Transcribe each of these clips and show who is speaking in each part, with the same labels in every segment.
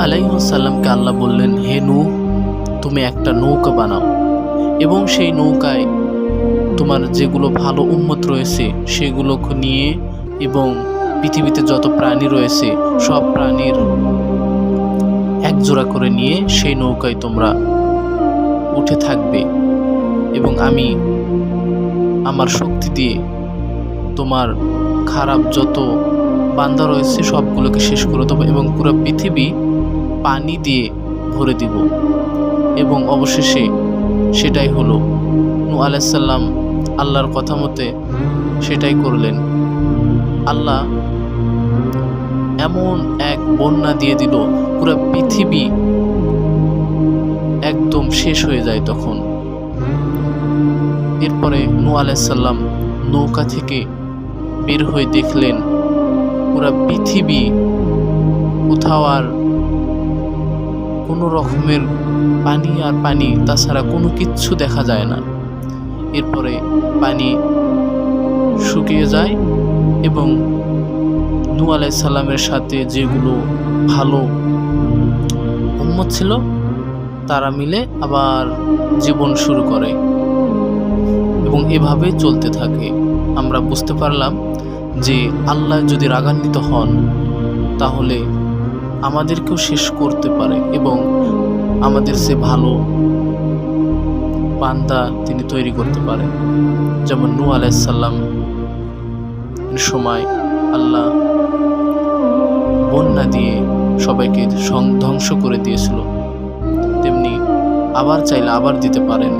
Speaker 1: আলাইহিস সালামকে আল্লাহ বললেন, হে নূহ, তুমি একটা নৌকা বানাও এবং সেই নৌকায় তোমার যেগুলো ভালো উম্মত রয়েছে সেগুলোকে নিয়ে এবং পৃথিবীতে যত প্রাণী রয়েছে সব প্রাণীর একজোড়া করে নিয়ে সেই নৌকায় তোমরা উঠে থাকবে এবং আমি আমার শক্তি দিয়ে তোমার খারাপ যত বান্দা রয়েছে সবগুলোকে শেষ করে দেবো এবং পুরো পৃথিবী পানি দিয়ে ভরে দিব। এবং অবশেষে সেটাই হলো। নূহ আলাইহিস সালাম আল্লাহর কথা মতে সেটাই করলেন। আল্লাহ এমন এক বন্যা দিয়ে দিল, পুরো পৃথিবী একদম শেষ হয়ে যায় তখন। এরপরে নূহ আলাইহিস সালাম নৌকা থেকে বের হয়ে দেখলেন পুরো পৃথিবী কোথাও আর কোনো রকমের পানি আর পানি, তাছাড়া কোনো কিচ্ছু দেখা যায় না। এরপরে পানি শুকিয়ে যায় এবং নূহ আলাইহিস সালামের সাথে যেগুলো ভালো উম্মত ছিল তারা মিলে আবার জীবন শুরু করে এবং এভাবে চলতে থাকে। আমরা বুঝতে পারলাম যে আল্লাহ যদি রাগান্বিত হন তাহলে আমাদেরকেও শেষ করতে পারে এবং আমাদের সে ভালো বান্দা তিনি তৈরি করতে পারেন। যেমন নূহ আলাইহিস সালাম সময় আল্লাহ বন্যা দিয়ে সবাইকে ধ্বংস করে দিয়েছিল, তেমনি আবার চাইলে আবার দিতে পারেন।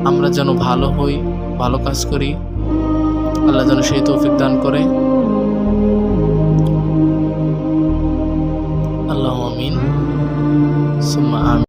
Speaker 1: আমরা যেন ভালো হই, ভালো কাজ করি, আল্লাহ যেন সেই তৌফিক দান করে। আল্লাহু আমিন সুম্মা আমিন।